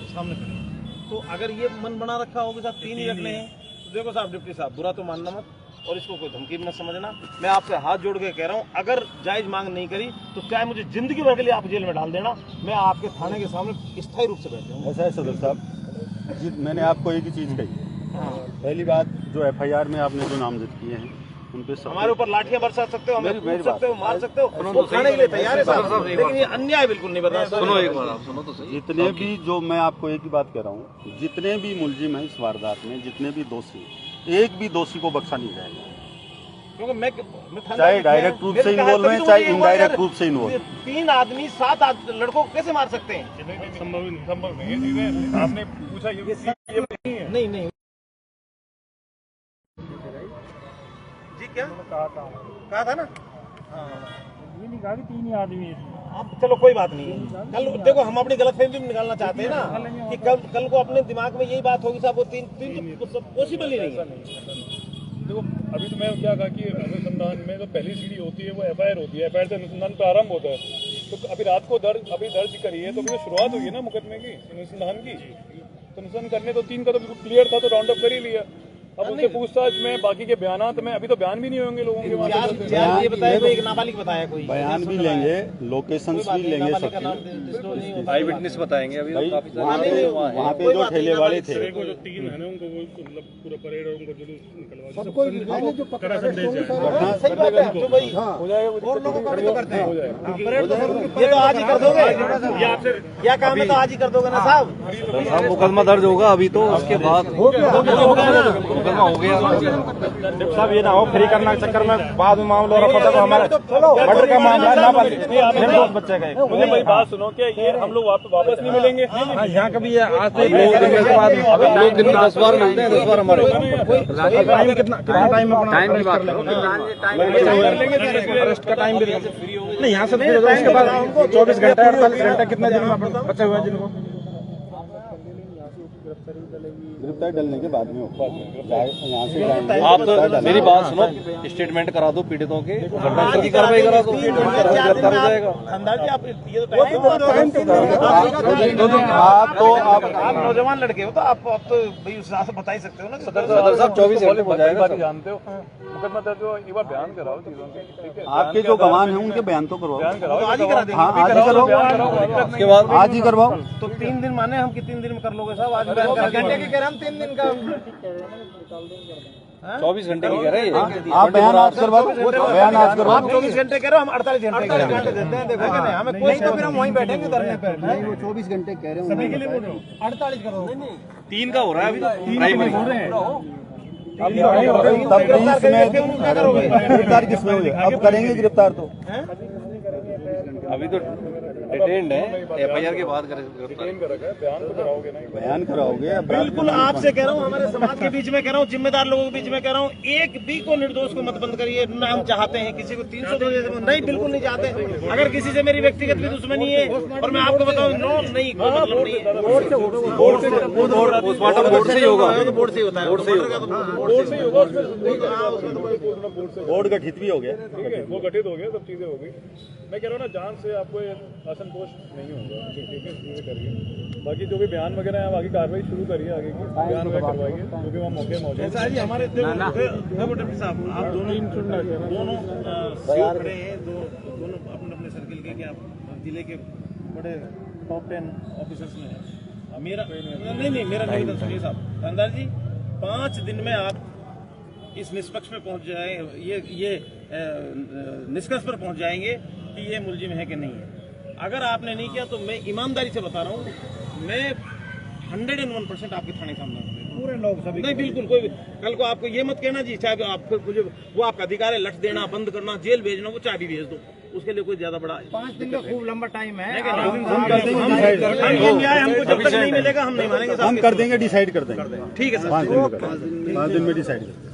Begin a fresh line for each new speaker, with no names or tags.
सामने खड़े हैं। तो अगर ये मन बना रखा हो कि साहब 3 ही रखने हैं, तो देखो साहब डिप्टी साहब, बुरा तो मानना मत और इसको कोई धमकी भी न समझना। मैं आपसे हाथ जोड़ के कह रहा हूँ, अगर जायज मांग नहीं करी तो चाहे मुझे जिंदगी भर के लिए आप जेल में डाल देना, मैं आपके थाने के सामने स्थायी रूप से बैठ जाऊँगा।
ऐसा है सदर साहब, मैंने आपको एक ही चीज़ कही। पहली बात, जो FIR में आपने जो नामजद किए हैं उन पे
हमारे ऊपर लाठियां बरसा सकते हो, हमें कूद सकते हो, मार सकते हो, वो खाने के लिए तैयार है साहब, लेकिन ये अन्याय बिल्कुल नहीं बर्दाश्त।
सुनो एक बार, आप सुनो तो सही।
जितने भी, जो मैं आपको एक ही बात कह रहा हूँ, जितने भी मुलजिम हैं इस वारदात में, जितने भी दोषी, एक भी दोषी को बख्शा नहीं जाएगा,
क्योंकि मैं
चाहे डायरेक्ट रूप से इन्वॉल्व है, चाहे इनडायरेक्ट रूप से इन्वॉल्व।
3 आदमी 7 लड़कों को कैसे मार सकते हैं?
संभव नहीं। आपने पूछा ये
नहीं जी, क्या कहा था ना?
ये नहीं कहा कि 3 ही आदमी है।
अब चलो कोई बात नहीं, कल देखो हम अपनी गलतफहमी भी निकालना चाहते हैं ना कि कल को अपने दिमाग में यही बात होगी साहब वो 3 तो पॉसिबल ही नहीं है।
देखो अभी तो मैं क्या कहा कि अनुसंधान में तो पहली सीढ़ी होती है वो FIR होती है, FIR से अनुसंधान प्रारंभ होता है। तो अभी रात को दर्ज करी है, तो अभी शुरुआत हुई है ना मुकदमे की, अनुसंधान की। तो अनुसंधान करने तो 3 का तो बिल्कुल क्लियर था, तो राउंड अप कर ही लिया। अब उनके पूछताछ में, बाकी के बयानात में, अभी तो बयान भी नहीं होंगे लोगों के।
ये बताया कोई, एक नाबालिग बताया कोई,
बयान भी लेंगे, लोकेशंस भी लेंगे, सब
आई विटनेस बताएंगे। अभी
वहाँ पे जो ठेले वाले थे,
जो 3 है ना, उनको वो मतलब पूरा परेड और उनको जुलूस निकलवा
ये तो आज ही कर दोगे, क्या काम है तो आज ही कर दोगे ना साहब।
मुकदमा दर्ज होगा अभी, तो उसके बाद मुकदमा हो गया
साहब। ये ना हो फ्री करने के चक्कर में बाद में मामला और पता तो हमारा मर्डर का मामला ना बने बच्चे का। मुझे भाई बात सुनो कि ये हम लोग वापस नहीं मिलेंगे यहाँ कभी, आज से
2 दिन में 10 बार मिलते हैं, 10 बार हमारे
टाइम कितना टाइम
टाइम की बात
अरेस्ट का टाइम भी नहीं, यहाँ से उसके बाद 24 घंटे 48 घंटे कितने दिन में बचे हुए हैं जिनको
गिरफ्तार डलने के बाद में यहाँ से
आप तो मेरी बात सुनो, स्टेटमेंट करा दो पीड़ितों के, घटना की कार्रवाई करा दो, गिरफ्तार हो जाएगा।
आप नौजवान लड़के हो तो आप तो भाई उस हिसाब से बता ही सकते हो ना।
सदर साहब 24 घंटे हो जाएगा,
जानते हो मुकदमा दर्ज हो, एक बार बयान कराओ चीजों के, ठीक है?
आपके जो गवाह हैं उनके बयान तो करवाओ,
बयान कराओ,
आज ही करा देंगे।
हाँ आज ही करवाओ,
उसके बाद
आज ही करवाओ।
तो 3 दिन माने हम कि 3 दिन में कर लोगे साहब? आज बयान करा देंगे। 3 दिन का
24 घंटे की कह रहे हैं।
आप बयान आज करवा दो, बयान आज करवा
आप 24 घंटे कह रहे हो, हम 48 घंटे देते हैं। देखो कि नहीं, हमें कोई तो फिर हम वहीं बैठेंगे धरने पे।
नहीं, वो 24 घंटे कह रहे हैं,
सभी के लिए बोल रहे हो।
48 करो।
3 का हो रहा है अभी प्राइमरी।
तब गिरफ्तार किसमें हुई? अब करेंगे गिरफ्तार तो
अभी तो डिटेन्ड है, FIR के बाद करेंगे।
बयान तो कराओगे ना?
बयान कराओगे।
बिल्कुल आपसे कह रहा हूँ, हमारे समाज के बीच में कह रहा हूँ, जिम्मेदार लोगों के बीच में कह रहा हूँ, एक भी को निर्दोष को मत बंद करिए ना। हम चाहते हैं किसी को 300 नहीं, बिल्कुल नहीं चाहते। अगर किसी से मेरी व्यक्तिगत भी दुश्मनी है और मैं आपको बताऊँ, नो नहीं, कोई मतलब नहीं है।
पोस्टमार्टम बोर्ड से ही होगा,
बोर्ड से ही होता है,
बोर्ड से ही होगा।
बोर्ड गठित भी हो गया,
ठीक है, वो गठित हो गया, सब चीजें हो गई। मैं कह रहा हूँ ना, जान से आपको आसन पोष नहीं होगा, ठीक है? ये करिए, बाकी जो भी बयान वगैरह है बाकी कार्रवाई शुरू करिए, आगे की बयान वगैरह करवाइए, जो भी वहाँ मौके मौजूद है।
हमारे डिप्टी साहब, आप दोनों खड़े हैं, दोनों अपने अपने सर्किल के, क्या जिले के बड़े टॉप 10 ऑफिसर्स में हैं। मेरा नहीं मेरा निवेदन सुनिए साहब, अंदाज जी 5 दिन में आप इस निष्पक्ष में पहुंच जाए, ये निष्कर्ष पर पहुंच जाएंगे कि ये मुलजिम है कि नहीं है। अगर आपने नहीं किया तो मैं ईमानदारी से बता रहा हूँ, मैं 101% आपके थाने सामने पूरे लोग सभी नहीं, बिल्कुल कोई कल को आपको ये मत कहना जी, चाहे आप मुझे वो आपका अधिकार है, लट देना, बंद करना, जेल भेजना, वो चाहे भी भेज दो, उसके लिए कोई ज्यादा बड़ा 5 दिन का खूब लंबा टाइम है। हमको जब तक नहीं मिलेगा हम नहीं मानेंगे।
हम कर देंगे, डिसाइड कर देंगे।
ठीक है सर,
5 दिन में डिसाइड कर देंगे।